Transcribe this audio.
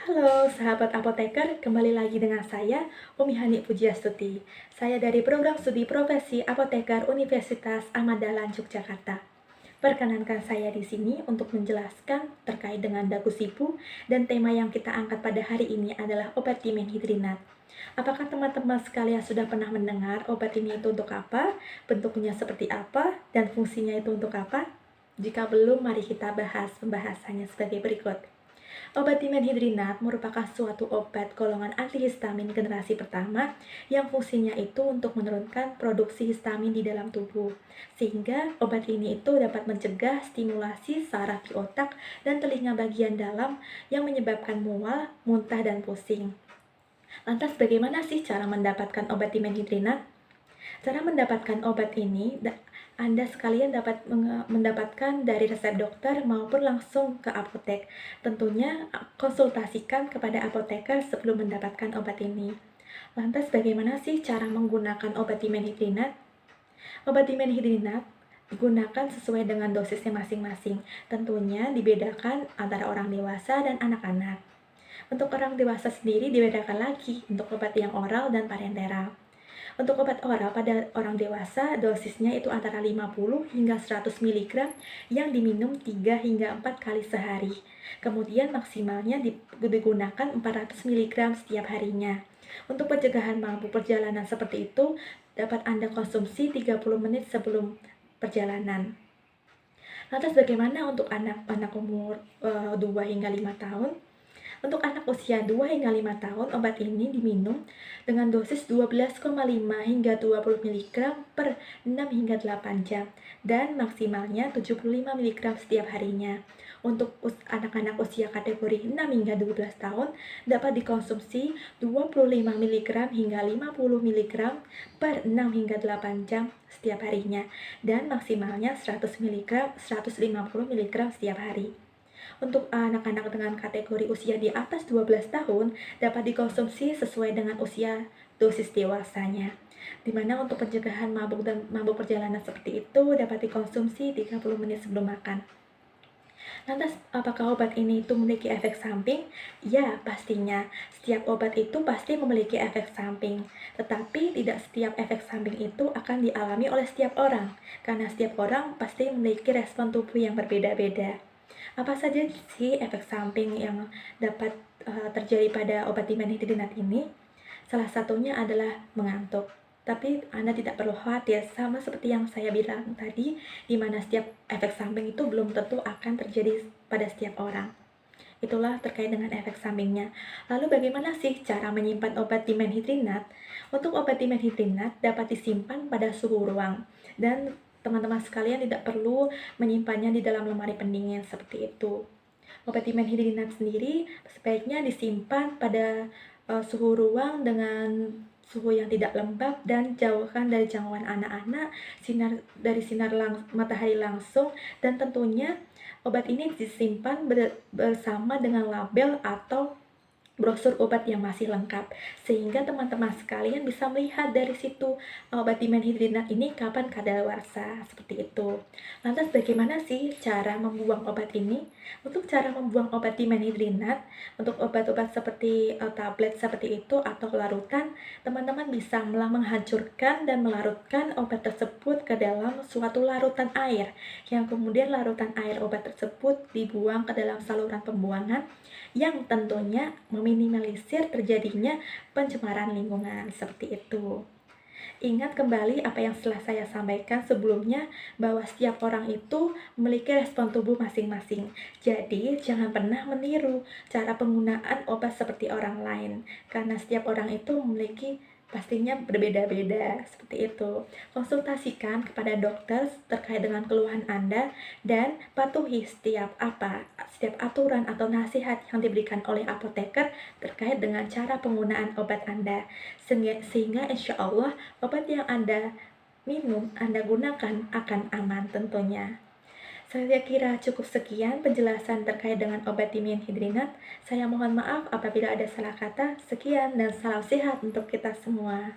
Halo sahabat apoteker, kembali lagi dengan saya, Umi Hani Pujiastuti. Saya dari program studi profesi apoteker Universitas Ahmad Dahlan Yogyakarta. Perkenankan saya di sini untuk menjelaskan terkait dengan dagu sipu dan tema yang kita angkat pada hari ini adalah obat dimenhidrinat. Apakah teman-teman sekalian sudah pernah mendengar obat ini itu untuk apa, bentuknya seperti apa, dan fungsinya itu untuk apa? Jika belum, mari kita bahas pembahasannya sebagai berikut. Obat dimenhidrinat merupakan suatu obat golongan antihistamin generasi pertama yang fungsinya itu untuk menurunkan produksi histamin di dalam tubuh. Sehingga obat ini itu dapat mencegah stimulasi saraf di otak dan telinga bagian dalam yang menyebabkan mual, muntah, dan pusing. Lantas bagaimana sih cara mendapatkan obat dimenhidrinat? Cara mendapatkan obat ini, Anda sekalian dapat mendapatkan dari resep dokter maupun langsung ke apotek. Tentunya konsultasikan kepada apoteker sebelum mendapatkan obat ini. Lantas bagaimana sih cara menggunakan obat dimenhidrinat? Obat dimenhidrinat digunakan sesuai dengan dosisnya masing-masing. Tentunya dibedakan antara orang dewasa dan anak-anak. Untuk orang dewasa sendiri dibedakan lagi untuk obat yang oral dan parenteral. Untuk obat oral pada orang dewasa, dosisnya itu antara 50 hingga 100 mg yang diminum 3 hingga 4 kali sehari. Kemudian maksimalnya digunakan 400 mg setiap harinya. Untuk pencegahan mabuk perjalanan seperti itu, dapat Anda konsumsi 30 menit sebelum perjalanan. Lantas bagaimana untuk anak-anak umur 2 hingga 5 tahun? Untuk anak usia 2 hingga 5 tahun, obat ini diminum dengan dosis 12,5 hingga 20 mg per 6 hingga 8 jam dan maksimalnya 75 mg setiap harinya. Untuk anak-anak usia kategori 6 hingga 12 tahun dapat dikonsumsi 25 mg hingga 50 mg per 6 hingga 8 jam setiap harinya dan maksimalnya 100 mg 150 mg setiap hari. Untuk anak-anak dengan kategori usia di atas 12 tahun dapat dikonsumsi sesuai dengan usia dosis dewasanya. Di mana untuk pencegahan mabuk dan mabuk perjalanan seperti itu dapat dikonsumsi 30 menit sebelum makan. Lantas, apakah obat ini itu memiliki efek samping? Ya, pastinya. Setiap obat itu pasti memiliki efek samping. Tetapi tidak setiap efek samping itu akan dialami oleh setiap orang. Karena setiap orang pasti memiliki respon tubuh yang berbeda-beda. Apa saja sih efek samping yang dapat terjadi pada obat dimenhidrinat ini? Salah satunya adalah mengantuk. Tapi Anda tidak perlu khawatir, sama seperti yang saya bilang tadi, di mana setiap efek samping itu belum tentu akan terjadi pada setiap orang. Itulah terkait dengan efek sampingnya. Lalu bagaimana sih cara menyimpan obat dimenhidrinat? Untuk obat dimenhidrinat dapat disimpan pada suhu ruang dan teman-teman sekalian tidak perlu menyimpannya di dalam lemari pendingin seperti itu. Obat dimenhidrinat sendiri sebaiknya disimpan pada suhu ruang dengan suhu yang tidak lembab dan jauhkan dari jangkauan anak-anak, sinar matahari langsung, dan tentunya obat ini disimpan bersama dengan label atau brosur obat yang masih lengkap, sehingga teman-teman sekalian bisa melihat dari situ obat dimenhidrinat ini kapan kadaluarsa, seperti itu. Lantas bagaimana sih cara membuang obat ini? Untuk cara membuang obat dimenhidrinat, untuk obat-obat seperti tablet seperti itu atau larutan, teman-teman bisa menghancurkan dan melarutkan obat tersebut ke dalam suatu larutan air, yang kemudian larutan air obat tersebut dibuang ke dalam saluran pembuangan yang tentunya meminimalisir terjadinya pencemaran lingkungan seperti itu. Ingat kembali apa yang telah saya sampaikan sebelumnya, bahwa setiap orang itu memiliki respon tubuh masing-masing. Jadi, jangan pernah meniru cara penggunaan obat seperti orang lain, karena setiap orang itu memiliki pastinya berbeda-beda, seperti itu. Konsultasikan kepada dokter terkait dengan keluhan Anda dan patuhi setiap aturan atau nasihat yang diberikan oleh apoteker terkait dengan cara penggunaan obat Anda. Sehingga insya Allah obat yang Anda minum, Anda gunakan akan aman tentunya. Saya kira cukup sekian penjelasan terkait dengan obat dimenhidrinat. Saya mohon maaf apabila ada salah kata. Sekian dan salam sehat untuk kita semua.